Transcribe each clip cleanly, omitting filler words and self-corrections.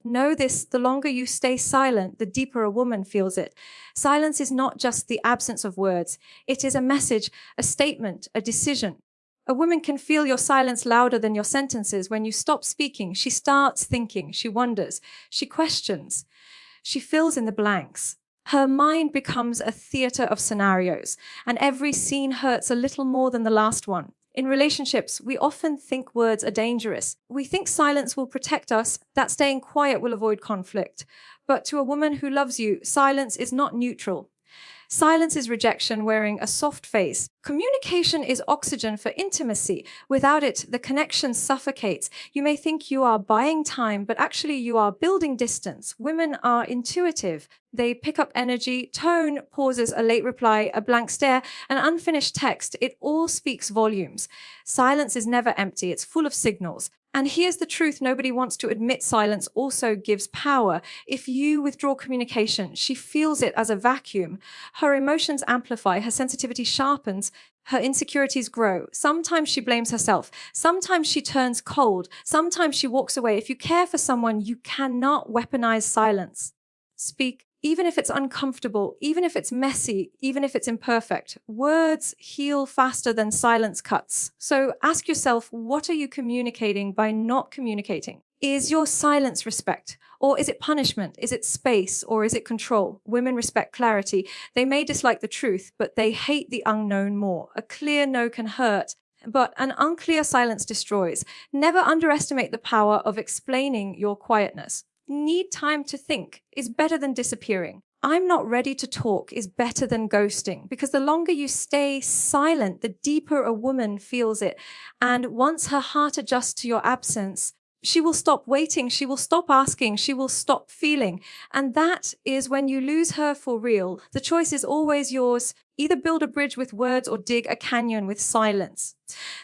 Know this, the longer you stay silent, the deeper a woman feels it. Silence is not just the absence of words. It is a message, a statement, a decision. A woman can feel your silence louder than your sentences. When you stop speaking, she starts thinking, she wonders, she questions, she fills in the blanks. Her mind becomes a theater of scenarios, and every scene hurts a little more than the last one. In relationships, we often think words are dangerous. We think silence will protect us, that staying quiet will avoid conflict. But to a woman who loves you, silence is not neutral. Silence is rejection wearing a soft face. Communication is oxygen for intimacy. Without it, the connection suffocates. You may think you are buying time, but actually you are building distance. Women are intuitive. They pick up energy, tone, pauses, a late reply, a blank stare, an unfinished text. It all speaks volumes. Silence is never empty. It's full of signals. And here's the truth nobody wants to admit: silence also gives power. If you withdraw communication, she feels it as a vacuum. Her emotions amplify, her sensitivity sharpens, her insecurities grow. Sometimes she blames herself. Sometimes she turns cold. Sometimes she walks away. If you care for someone, you cannot weaponize silence. Speak. Even if it's uncomfortable, even if it's messy, even if it's imperfect, words heal faster than silence cuts. So ask yourself, what are you communicating by not communicating? Is your silence respect? Or is it punishment? Is it space? Or is it control? Women respect clarity. They may dislike the truth, but they hate the unknown more. A clear no can hurt, but an unclear silence destroys. Never underestimate the power of explaining your quietness. Need time to think is better than disappearing. I'm not ready to talk is better than ghosting, because the longer you stay silent, the deeper a woman feels it. And once her heart adjusts to your absence, she will stop waiting, she will stop asking, she will stop feeling. And that is when you lose her for real. The choice is always yours. Either build a bridge with words or dig a canyon with silence.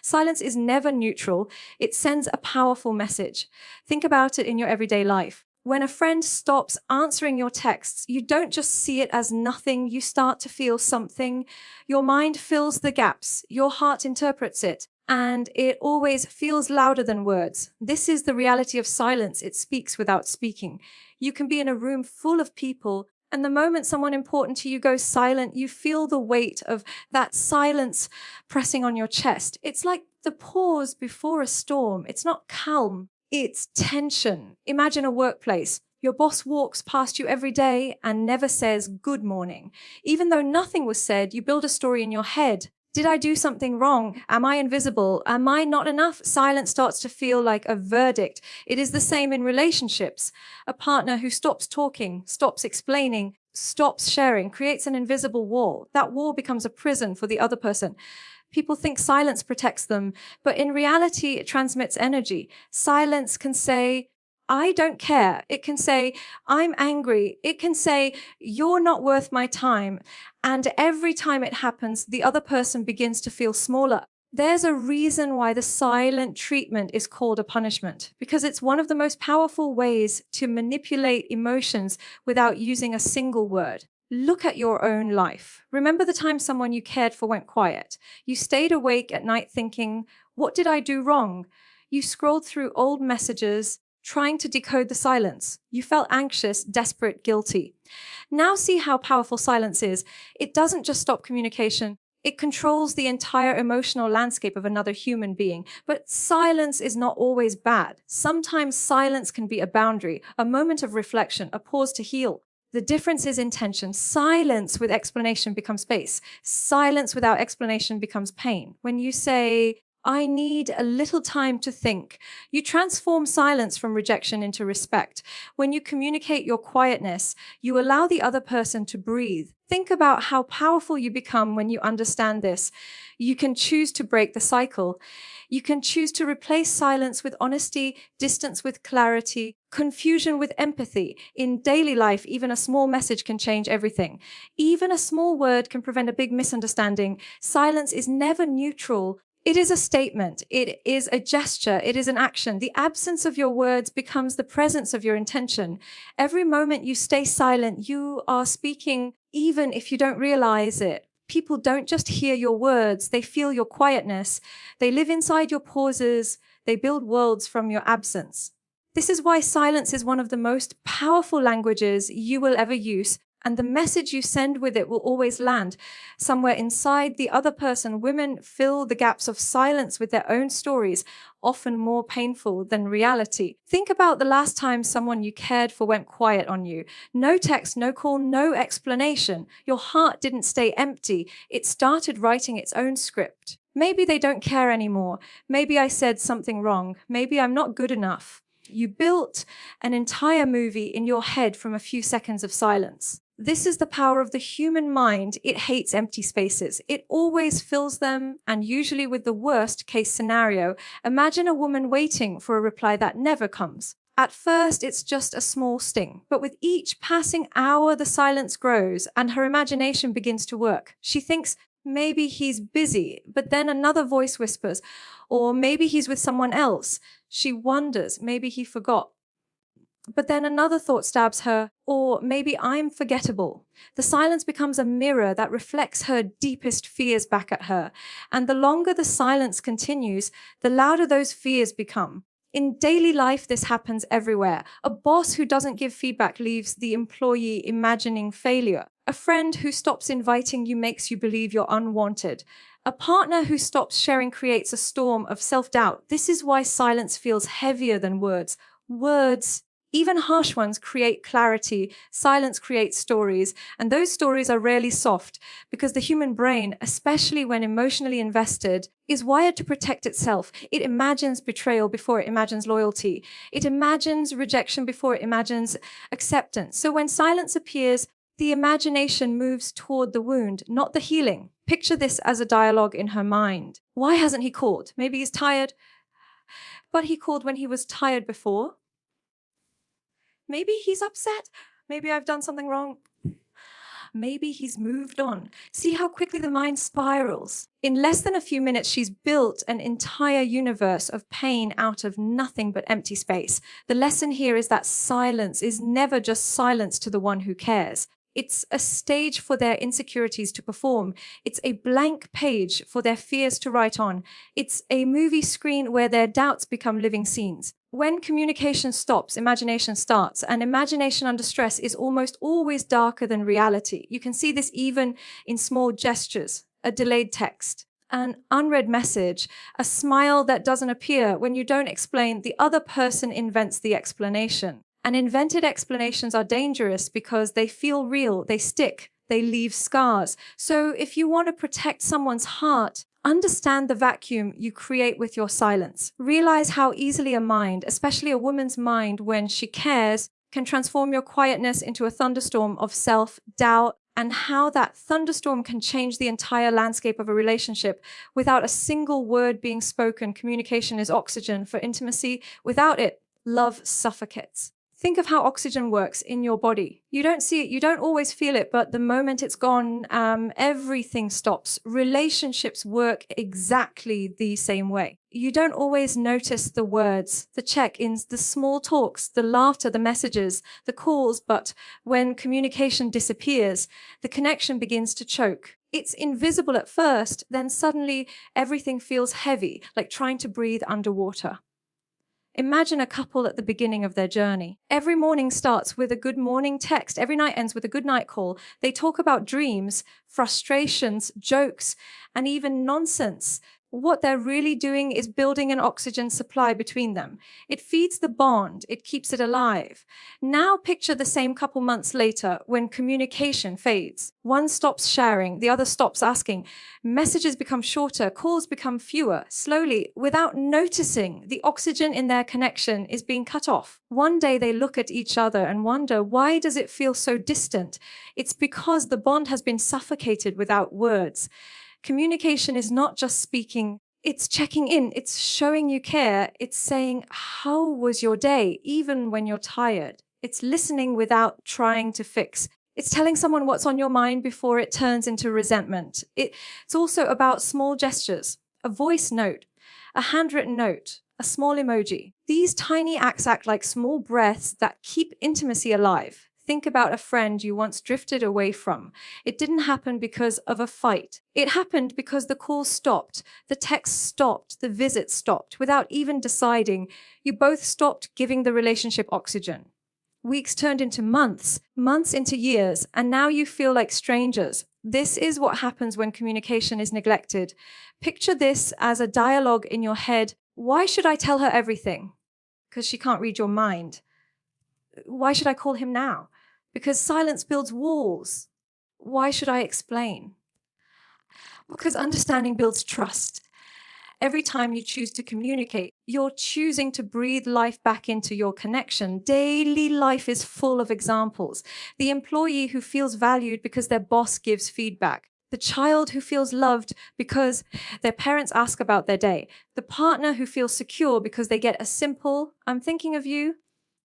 Silence is never neutral. It sends a powerful message. Think about it in your everyday life. When a friend stops answering your texts, you don't just see it as nothing, you start to feel something. Your mind fills the gaps, your heart interprets it, and it always feels louder than words. This is the reality of silence. It speaks without speaking. You can be in a room full of people, and the moment someone important to you goes silent, you feel the weight of that silence pressing on your chest. It's like the pause before a storm. It's not calm. It's tension. Imagine a workplace. Your boss walks past you every day and never says good morning. Even though nothing was said, you build a story in your head. Did I do something wrong? Am I invisible? Am I not enough? Silence starts to feel like a verdict. It is the same in relationships. A partner who stops talking, stops explaining, stops sharing, creates an invisible wall. That wall becomes a prison for the other person. People think silence protects them, but in reality, it transmits energy. Silence can say, I don't care. It can say, I'm angry. It can say, you're not worth my time. And every time it happens, the other person begins to feel smaller. There's a reason why the silent treatment is called a punishment, because it's one of the most powerful ways to manipulate emotions without using a single word. Look at your own life. Remember the time someone you cared for went quiet. You stayed awake at night thinking, what did I do wrong? You scrolled through old messages, trying to decode the silence. You felt anxious, desperate, guilty. Now see how powerful silence is. It doesn't just stop communication. It controls the entire emotional landscape of another human being. But silence is not always bad. Sometimes silence can be a boundary, a moment of reflection, a pause to heal. The difference is intention. Silence with explanation becomes space. Silence without explanation becomes pain. When you say, I need a little time to think, you transform silence from rejection into respect. When you communicate your quietness, you allow the other person to breathe. Think about how powerful you become when you understand this. You can choose to break the cycle. You can choose to replace silence with honesty, distance with clarity, confusion with empathy. In daily life, even a small message can change everything. Even a small word can prevent a big misunderstanding. Silence is never neutral. It is a statement. It is a gesture. It is an action. The absence of your words becomes the presence of your intention. Every moment you stay silent, you are speaking, even if you don't realize it. People don't just hear your words, they feel your quietness. They live inside your pauses. They build worlds from your absence. This is why silence is one of the most powerful languages you will ever use, and the message you send with it will always land somewhere inside the other person. Women fill the gaps of silence with their own stories, often more painful than reality. Think about the last time someone you cared for went quiet on you. No text, no call, no explanation. Your heart didn't stay empty. It started writing its own script. Maybe they don't care anymore. Maybe I said something wrong. Maybe I'm not good enough. You built an entire movie in your head from a few seconds of silence. This is the power of the human mind. It hates empty spaces. It always fills them, and usually with the worst case scenario. Imagine a woman waiting for a reply that never comes. At first, it's just a small sting, but with each passing hour, the silence grows and her imagination begins to work. She thinks, maybe he's busy, but then another voice whispers, or maybe he's with someone else. She wonders, maybe he forgot. But then another thought stabs her, or maybe I'm forgettable. The silence becomes a mirror that reflects her deepest fears back at her. And the longer the silence continues, the louder those fears become. In daily life, this happens everywhere. A boss who doesn't give feedback leaves the employee imagining failure. A friend who stops inviting you makes you believe you're unwanted. A partner who stops sharing creates a storm of self-doubt. This is why silence feels heavier than words. Words, even harsh ones, create clarity. Silence creates stories, and those stories are rarely soft because the human brain, especially when emotionally invested, is wired to protect itself. It imagines betrayal before it imagines loyalty. It imagines rejection before it imagines acceptance. So when silence appears, the imagination moves toward the wound, not the healing. Picture this as a dialogue in her mind. Why hasn't he called? Maybe he's tired, but he called when he was tired before. Maybe he's upset. Maybe I've done something wrong. Maybe he's moved on. See how quickly the mind spirals. In less than a few minutes, she's built an entire universe of pain out of nothing but empty space. The lesson here is that silence is never just silence to the one who cares. It's a stage for their insecurities to perform. It's a blank page for their fears to write on. It's a movie screen where their doubts become living scenes. When communication stops, imagination starts, and imagination under stress is almost always darker than reality. You can see this even in small gestures, a delayed text, an unread message, a smile that doesn't appear. When you don't explain, the other person invents the explanation. And invented explanations are dangerous because they feel real, they stick, they leave scars. So if you want to protect someone's heart, understand the vacuum you create with your silence. Realize how easily a mind, especially a woman's mind when she cares, can transform your quietness into a thunderstorm of self-doubt, and how that thunderstorm can change the entire landscape of a relationship. Without a single word being spoken, communication is oxygen for intimacy. Without it, love suffocates. Think of how oxygen works in your body. You don't see it, you don't always feel it, but the moment it's gone, everything stops. Relationships work exactly the same way. You don't always notice the words, the check-ins, the small talks, the laughter, the messages, the calls, but when communication disappears, the connection begins to choke. It's invisible at first, then suddenly everything feels heavy, like trying to breathe underwater. Imagine a couple at the beginning of their journey. Every morning starts with a good morning text. Every night ends with a good night call. They talk about dreams, frustrations, jokes, and even nonsense. What they're really doing is building an oxygen supply between them. It feeds the bond. It keeps it alive. Now picture the same couple months later when communication fades. One stops sharing, the other stops asking. Messages become shorter, calls become fewer. Slowly, without noticing, the oxygen in their connection is being cut off. One day they look at each other and wonder, why does it feel so distant? It's because the bond has been suffocated without words. Communication is not just speaking, it's checking in, it's showing you care, it's saying, how was your day, even when you're tired? It's listening without trying to fix. It's telling someone what's on your mind before it turns into resentment. It's also about small gestures, a voice note, a handwritten note, a small emoji. These tiny acts act like small breaths that keep intimacy alive. Think about a friend you once drifted away from. It didn't happen because of a fight. It happened because the call stopped, the text stopped, the visit stopped. Without even deciding, you both stopped giving the relationship oxygen. Weeks turned into months, months into years, and now you feel like strangers. This is what happens when communication is neglected. Picture this as a dialogue in your head. Why should I tell her everything? Because she can't read your mind. Why should I call him now? Because silence builds walls. Why should I explain? Because understanding builds trust. Every time you choose to communicate, you're choosing to breathe life back into your connection. Daily life is full of examples. The employee who feels valued because their boss gives feedback. The child who feels loved because their parents ask about their day. The partner who feels secure because they get a simple, "I'm thinking of you"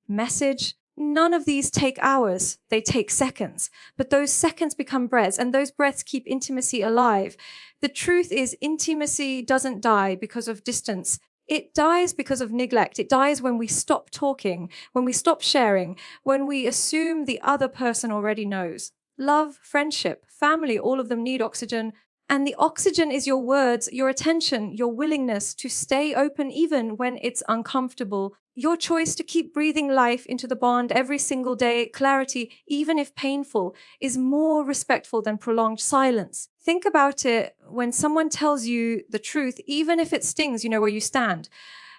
message. None of these take hours, they take seconds. But those seconds become breaths, and those breaths keep intimacy alive. The truth is, intimacy doesn't die because of distance. It dies because of neglect. It dies when we stop talking, when we stop sharing, when we assume the other person already knows. Love, friendship, family, all of them need oxygen. And the oxygen is your words, your attention, your willingness to stay open even when it's uncomfortable. Your choice to keep breathing life into the bond every single day, clarity, even if painful, is more respectful than prolonged silence. Think about it when someone tells you the truth, even if it stings, you know where you stand.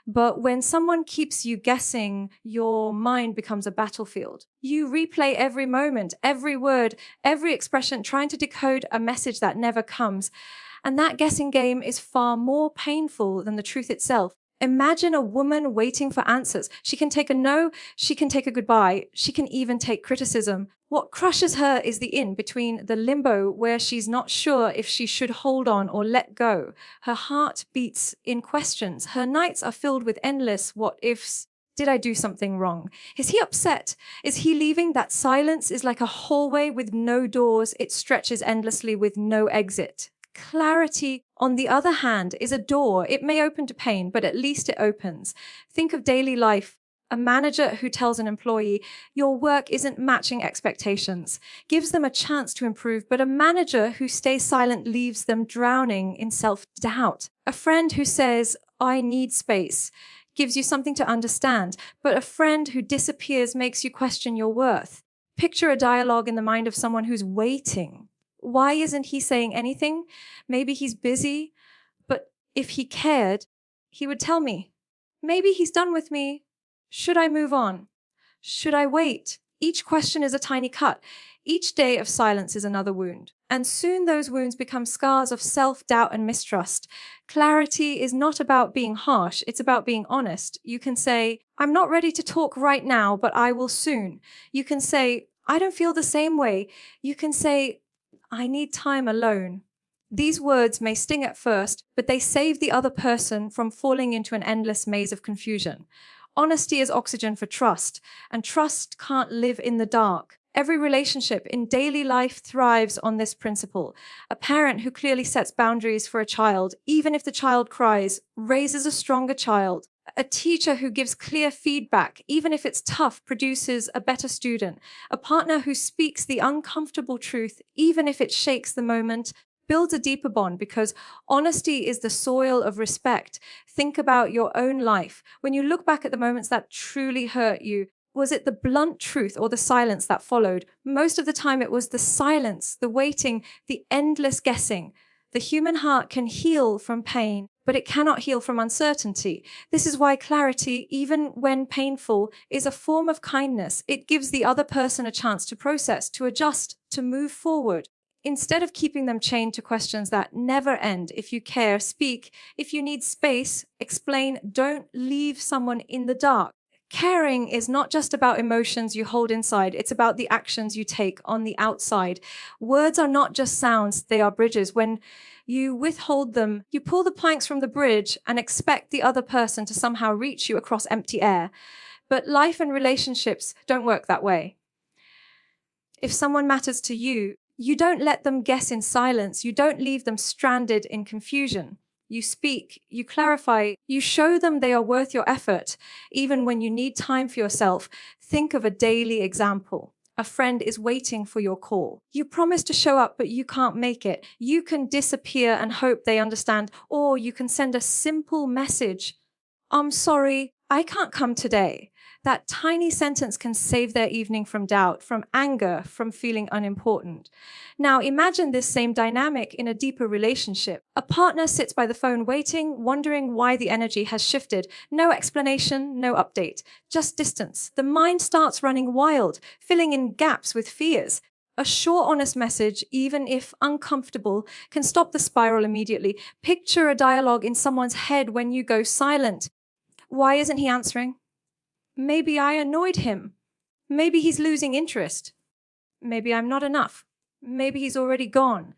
But when someone keeps you guessing, your mind becomes a battlefield. You replay every moment, every word, every expression, trying to decode a message that never comes. And that guessing game is far more painful than the truth itself. Imagine a woman waiting for answers. She can take a no, she can take a goodbye, she can even take criticism. What crushes her is the in-between, the limbo where she's not sure if she should hold on or let go. Her heart beats in questions. Her nights are filled with endless what-ifs. Did I do something wrong? Is he upset? Is he leaving? That silence is like a hallway with no doors. It stretches endlessly with no exit. Clarity, on the other hand, is a door. It may open to pain, but at least it opens. Think of daily life. A manager who tells an employee, your work isn't matching expectations, gives them a chance to improve, but a manager who stays silent leaves them drowning in self-doubt. A friend who says, I need space, gives you something to understand, but a friend who disappears makes you question your worth. Picture a dialogue in the mind of someone who's waiting. Why isn't he saying anything? Maybe he's busy, but if he cared, he would tell me. Maybe he's done with me. Should I move on? Should I wait? Each question is a tiny cut. Each day of silence is another wound. And soon those wounds become scars of self-doubt and mistrust. Clarity is not about being harsh. It's about being honest. You can say, I'm not ready to talk right now, but I will soon. You can say, I don't feel the same way. You can say, I need time alone. These words may sting at first, but they save the other person from falling into an endless maze of confusion. Honesty is oxygen for trust, and trust can't live in the dark. Every relationship in daily life thrives on this principle. A parent who clearly sets boundaries for a child, even if the child cries, raises a stronger child. A teacher who gives clear feedback, even if it's tough, produces a better student. A partner who speaks the uncomfortable truth, even if it shakes the moment, builds a deeper bond, because honesty is the soil of respect. Think about your own life. When you look back at the moments that truly hurt you, was it the blunt truth or the silence that followed? Most of the time it was the silence, the waiting, the endless guessing. The human heart can heal from pain, but it cannot heal from uncertainty. This is why clarity, even when painful, is a form of kindness. It gives the other person a chance to process, to adjust, to move forward. Instead of keeping them chained to questions that never end, if you care, speak. If you need space, explain. Don't leave someone in the dark. Caring is not just about emotions you hold inside. It's about the actions you take on the outside. Words are not just sounds, they are bridges. When you withhold them, you pull the planks from the bridge and expect the other person to somehow reach you across empty air. But life and relationships don't work that way. If someone matters to you, you don't let them guess in silence. You don't leave them stranded in confusion. You speak, you clarify, you show them they are worth your effort, even when you need time for yourself. Think of a daily example. A friend is waiting for your call. You promise to show up, but you can't make it. You can disappear and hope they understand, or you can send a simple message. I'm sorry, I can't come today. That tiny sentence can save their evening from doubt, from anger, from feeling unimportant. Now imagine this same dynamic in a deeper relationship. A partner sits by the phone waiting, wondering why the energy has shifted. No explanation, no update, just distance. The mind starts running wild, filling in gaps with fears. A short, honest message, even if uncomfortable, can stop the spiral immediately. Picture a dialogue in someone's head when you go silent. Why isn't he answering? Maybe I annoyed him. Maybe he's losing interest. Maybe I'm not enough. Maybe he's already gone.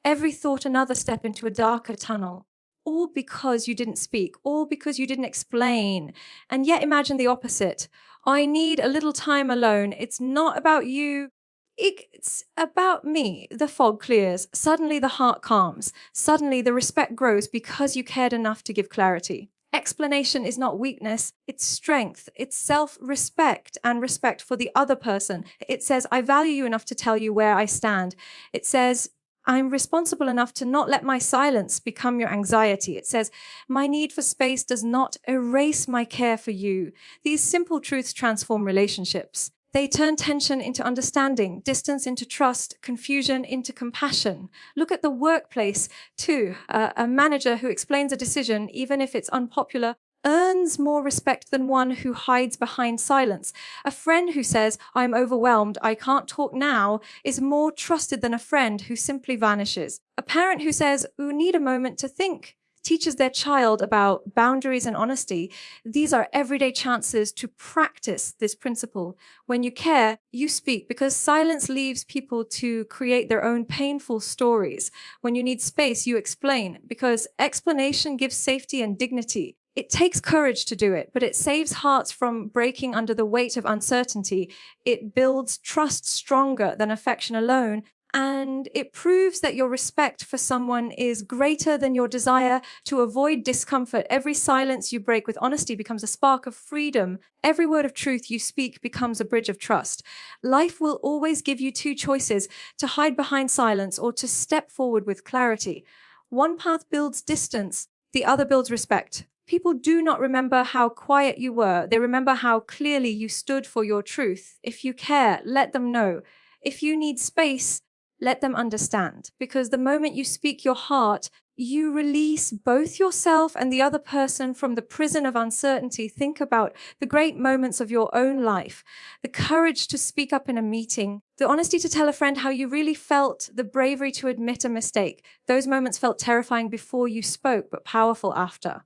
Every thought another step into a darker tunnel. All because you didn't speak, all because you didn't explain. And yet imagine the opposite. I need a little time alone. It's not about you. It's about me. The fog clears. Suddenly the heart calms. Suddenly the respect grows because you cared enough to give clarity. Explanation is not weakness, it's strength, it's self-respect and respect for the other person. It says, I value you enough to tell you where I stand. It says, I'm responsible enough to not let my silence become your anxiety. It says, my need for space does not erase my care for you. These simple truths transform relationships. They turn tension into understanding, distance into trust, confusion into compassion. Look at the workplace, too. A manager who explains a decision, even if it's unpopular, earns more respect than one who hides behind silence. A friend who says, I'm overwhelmed, I can't talk now, is more trusted than a friend who simply vanishes. A parent who says, we need a moment to think, teaches their child about boundaries and honesty. These are everyday chances to practice this principle. When you care, you speak, because silence leaves people to create their own painful stories. When you need space, you explain, because explanation gives safety and dignity. It takes courage to do it, but it saves hearts from breaking under the weight of uncertainty. It builds trust stronger than affection alone. And it proves that your respect for someone is greater than your desire to avoid discomfort. Every silence you break with honesty becomes a spark of freedom. Every word of truth you speak becomes a bridge of trust. Life will always give you two choices: to hide behind silence or to step forward with clarity. One path builds distance, the other builds respect. People do not remember how quiet you were. They remember how clearly you stood for your truth. If you care, let them know. If you need space, let them understand, because the moment you speak your heart, you release both yourself and the other person from the prison of uncertainty. Think about the great moments of your own life, the courage to speak up in a meeting, the honesty to tell a friend how you really felt, the bravery to admit a mistake. Those moments felt terrifying before you spoke, but powerful after.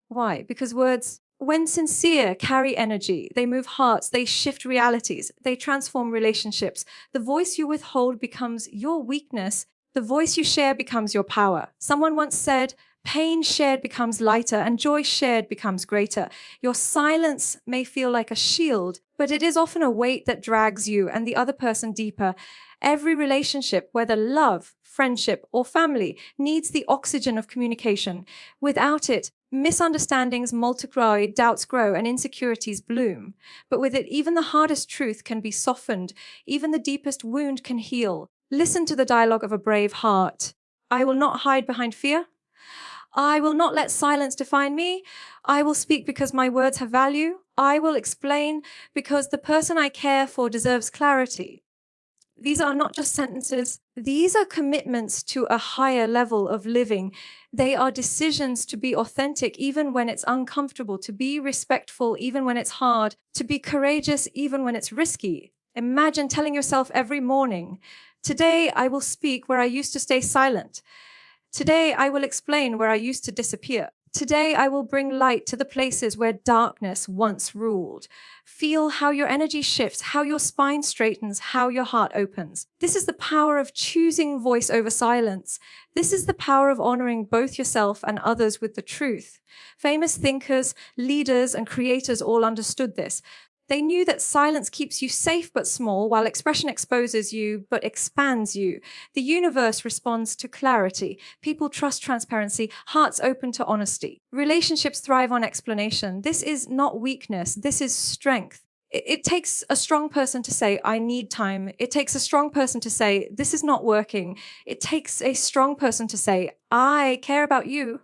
Why? Because words, when sincere, carry energy. They move hearts, they shift realities, they transform relationships. The voice you withhold becomes your weakness. The voice you share becomes your power. Someone once said, pain shared becomes lighter and joy shared becomes greater. Your silence may feel like a shield, but it is often a weight that drags you and the other person deeper. Every relationship, whether love, friendship, or family, needs the oxygen of communication. Without it, misunderstandings multiply, doubts grow, and insecurities bloom. But with it, even the hardest truth can be softened. Even the deepest wound can heal. Listen to the dialogue of a brave heart. I will not hide behind fear. I will not let silence define me. I will speak because my words have value. I will explain because the person I care for deserves clarity. These are not just sentences. These are commitments to a higher level of living. They are decisions to be authentic even when it's uncomfortable, to be respectful even when it's hard, to be courageous even when it's risky. Imagine telling yourself every morning, today I will speak where I used to stay silent. Today I will explain where I used to disappear. Today I will bring light to the places where darkness once ruled. Feel how your energy shifts, how your spine straightens, how your heart opens. This is the power of choosing voice over silence. This is the power of honoring both yourself and others with the truth. Famous thinkers, leaders, and creators all understood this. They knew that silence keeps you safe but small, while expression exposes you but expands you. The universe responds to clarity. People trust transparency, hearts open to honesty. Relationships thrive on explanation. This is not weakness, this is strength. It takes a strong person to say, I need time. It takes a strong person to say, this is not working. It takes a strong person to say, I care about you.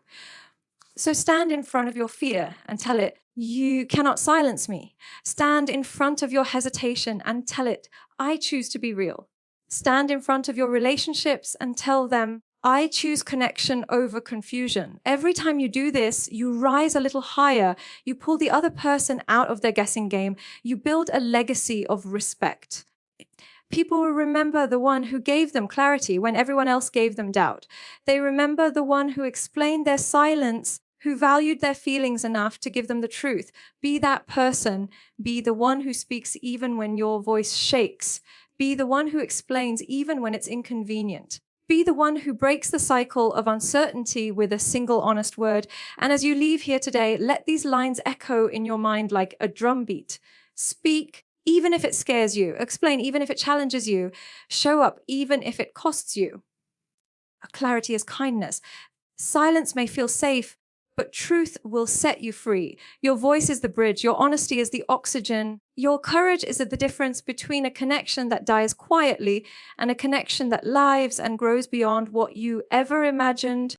So stand in front of your fear and tell it, you cannot silence me. Stand in front of your hesitation and tell it, I choose to be real. Stand in front of your relationships and tell them, I choose connection over confusion. Every time you do this, you rise a little higher. You pull the other person out of their guessing game. You build a legacy of respect. People will remember the one who gave them clarity when everyone else gave them doubt. They remember the one who explained their silence, who valued their feelings enough to give them the truth. Be that person. Be the one who speaks even when your voice shakes. Be the one who explains even when it's inconvenient. Be the one who breaks the cycle of uncertainty with a single honest word. And as you leave here today, let these lines echo in your mind like a drumbeat. Speak even if it scares you. Explain even if it challenges you. Show up even if it costs you. Clarity is kindness. Silence may feel safe, but truth will set you free. Your voice is the bridge. Your honesty is the oxygen. Your courage is the difference between a connection that dies quietly and a connection that lives and grows beyond what you ever imagined